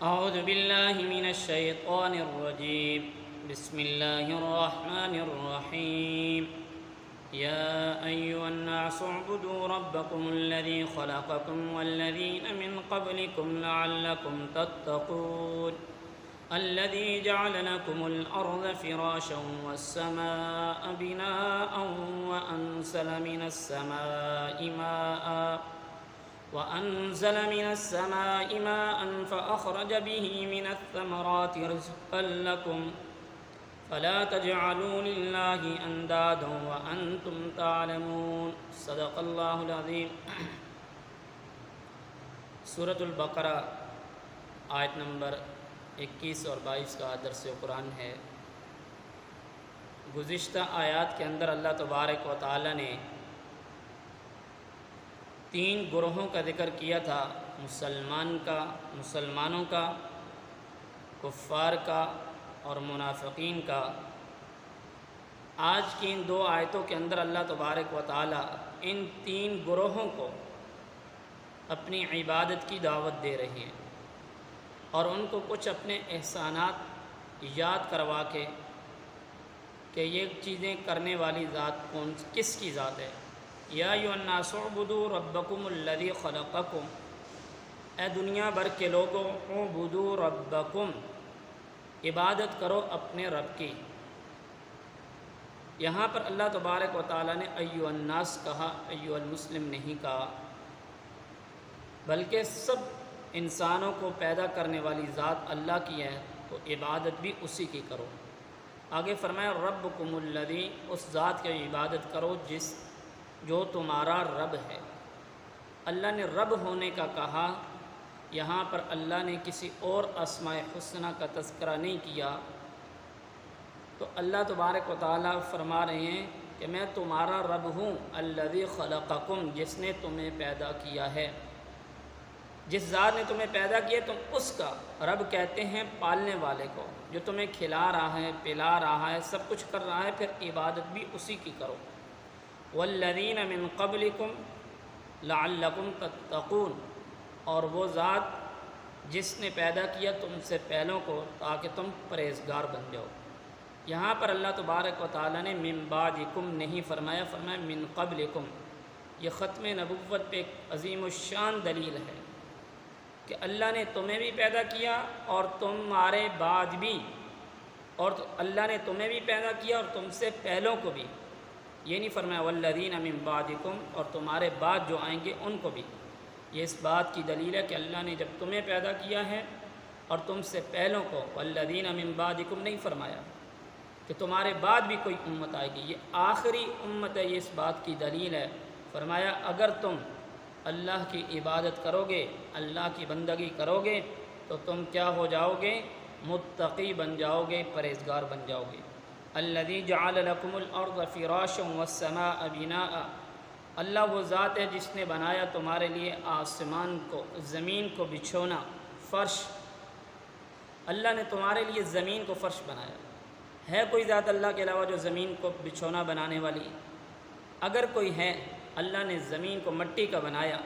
أعوذ بالله من الشيطان الرجيم. بسم الله الرحمن الرحيم. يا أيها الناس اعبدوا ربكم الذي خلقكم والذين من قبلكم لعلكم تتقون. الذي جعل لكم الأرض فراشا والسماء بناء وأنزل من السماء ماء فأخرج به من الثمرات رزقا لكم فلا تجعلوا لله أندادا وأنتم تعلمون. صدق اللہ العظیم. سورۃ البقرہ آیت نمبر 21 اور 22 کا درس قرآن ہے. گزشتہ آیات کے اندر اللہ تبارک و تعالی نے 3 گروہوں کا ذکر کیا تھا، مسلمانوں کا، کفار کا اور منافقین کا. آج کی ان 2 آیتوں کے اندر اللہ تبارک و تعالی ان 3 گروہوں کو اپنی عبادت کی دعوت دے رہی ہیں اور ان کو کچھ اپنے احسانات یاد کروا کے کہ یہ چیزیں کرنے والی ذات کس کی ذات ہے. یا ایھا الناس اعبدوا ربکم الذی خلقکم، اے دنیا بھر کے لوگوں، اعبدوا ربکم، عبادت کرو اپنے رب کی. یہاں پر اللہ تبارک و تعالیٰ نے ایھا الناس کہا، ایھا المسلم نہیں کہا، بلکہ سب انسانوں کو پیدا کرنے والی ذات اللہ کی ہے تو عبادت بھی اسی کی کرو. آگے فرمایا ربکم الذی، اس ذات کی عبادت کرو جو تمہارا رب ہے. اللہ نے رب ہونے کا کہا. یہاں پر اللہ نے کسی اور اسماء حسنہ کا تذکرہ نہیں کیا. تو اللہ تبارک و تعالیٰ فرما رہے ہیں کہ میں تمہارا رب ہوں، الذی خلقکم، جس نے تمہیں پیدا کیا ہے. جس ذات نے تمہیں پیدا کیا تم اس کا رب کہتے ہیں پالنے والے کو، جو تمہیں کھلا رہا ہے، پلا رہا ہے، سب کچھ کر رہا ہے، پھر عبادت بھی اسی کی کرو. والذین من قبلکم لعلکم تتقون، اور وہ ذات جس نے پیدا کیا تم سے پہلوں کو تاکہ تم پرہیزگار بن جاؤ. یہاں پر اللہ تبارک و تعالیٰ نے من بعدکم نہیں فرمایا، فرمایا من قبلکم. یہ ختم نبوت پہ ایک عظیم الشان دلیل ہے کہ اللہ نے تمہیں بھی پیدا کیا اور تمہارے بعد بھی، اور اللہ نے تمہیں بھی پیدا کیا اور تم سے پہلوں کو بھی. یہ نہیں فرمایا والذین من بعدکم، اور تمہارے بعد جو آئیں گے ان کو بھی. یہ اس بات کی دلیل ہے کہ اللہ نے جب تمہیں پیدا کیا ہے اور تم سے پہلوں کو، والذین من بعدکم نہیں فرمایا کہ تمہارے بعد بھی کوئی امت آئے گی، یہ آخری امت ہے. یہ اس بات کی دلیل ہے. فرمایا اگر تم اللہ کی عبادت کرو گے، اللہ کی بندگی کرو گے تو تم کیا ہو جاؤ گے؟ متقی بن جاؤ گے، پرہیزگار بن جاؤ گے. الذی جعل لکم الارض فراشا والسماء بناء، اللہ وہ ذات ہے جس نے بنایا تمہارے لیے آسمان کو، زمین کو بچھونا، فرش. اللہ نے تمہارے لیے زمین کو فرش بنایا. ہے کوئی ذات اللہ کے علاوہ جو زمین کو بچھونا بنانے والی؟ اگر کوئی ہے، اللہ نے زمین کو مٹی کا بنایا،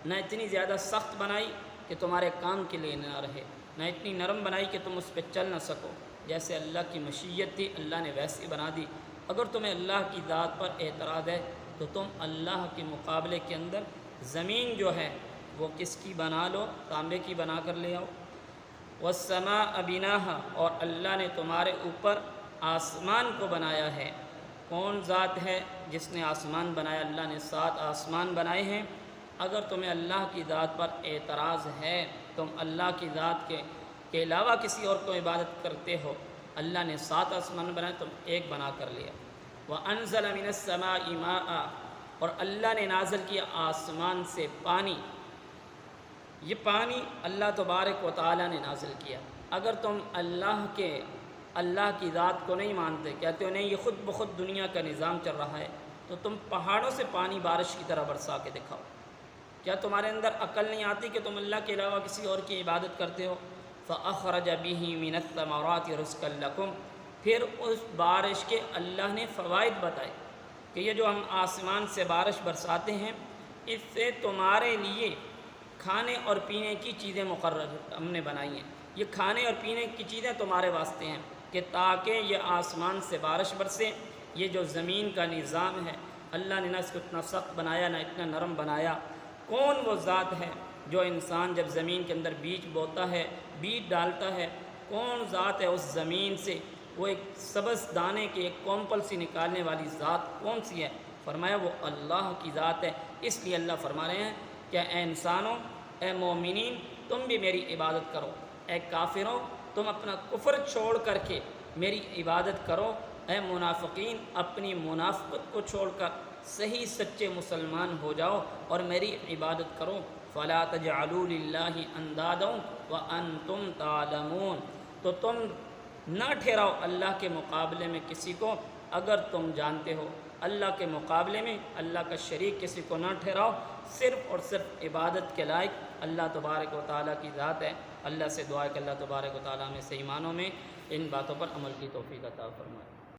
نہ اتنی زیادہ سخت بنائی کہ تمہارے کام کے لیے نہ رہے، نہ اتنی نرم بنائی کہ تم اس پہ چل نہ سکو. جیسے اللہ کی مشیت تھی اللہ نے ویسی بنا دی. اگر تمہیں اللہ کی ذات پر اعتراض ہے تو تم اللہ کے مقابلے کے اندر زمین جو ہے وہ کس کی بنا لو؟ تانبے کی بنا کر لے آؤ. والسماء بناہا، اور اللہ نے تمہارے اوپر آسمان کو بنایا ہے. کون ذات ہے جس نے آسمان بنایا؟ اللہ نے 7 آسمان بنائے ہیں. اگر تمہیں اللہ کی ذات پر اعتراض ہے، تم اللہ کی ذات کے علاوہ کسی اور کو عبادت کرتے ہو، اللہ نے 7 آسمان بنائے، تم ایک بنا کر لیا. وَأَنزَلَ مِنَ السَّمَاءِ مَاءً، اور اللہ نے نازل کیا آسمان سے پانی. یہ پانی اللہ تبارک و تعالیٰ نے نازل کیا. اگر تم اللہ کی ذات کو نہیں مانتے، کہتے ہو نہیں یہ خود بخود دنیا کا نظام چل رہا ہے، تو تم پہاڑوں سے پانی بارش کی طرح برسا کے دکھاؤ. کیا تمہارے اندر عقل نہیں آتی کہ تم اللہ کے علاوہ کسی اور کی عبادت کرتے ہو؟ فَأَخْرَجَ بِهِ مِنَ الثَّمَرَاتِ رِزْقًا لَكُمْ، پھر اس بارش کے اللہ نے فوائد بتائے کہ یہ جو ہم آسمان سے بارش برساتے ہیں اس سے تمہارے لیے کھانے اور پینے کی چیزیں مقرر ہم نے بنائی ہیں. یہ کھانے اور پینے کی چیزیں تمہارے واسطے ہیں کہ تاکہ یہ آسمان سے بارش برسے۔ یہ جو زمین کا نظام ہے اللہ نے نہ اس کو اتنا سخت بنایا نہ اتنا نرم بنایا۔ کون وہ ذات ہے جو انسان جب زمین کے اندر بیج بوتا ہے، بیج ڈالتا ہے، کون ذات ہے اس زمین سے وہ ایک سبز دانے کی ایک کونپل سی نکالنے والی ذات کون سی ہے؟ فرمایا وہ اللہ کی ذات ہے۔ اس لیے اللہ فرما رہے ہیں کہ اے انسانوں، اے مومنین، تم بھی میری عبادت کرو، اے کافروں تم اپنا کفر چھوڑ کر کے میری عبادت کرو، اے منافقین اپنی منافقت کو چھوڑ کر صحیح سچے مسلمان ہو جاؤ اور میری عبادت کرو۔ فَلَا تَجْعَلُوا لِلَّهِ أَنْدَادًا وَأَنْتُمْ تَعْلَمُونَ، تو تم نہ ٹھہراؤ اللہ کے مقابلے میں کسی کو اگر تم جانتے ہو، اللہ کے مقابلے میں اللہ کا شریک کسی کو نہ ٹھہراؤ، صرف اور صرف عبادت کے لائق اللہ تبارک و تعالیٰ کی ذات ہے۔ اللہ سے دعا ہے کہ اللہ تبارک و تعالیٰ میں سے ایمانوں میں ان باتوں پر عمل کی توفیق عطا فرمائے۔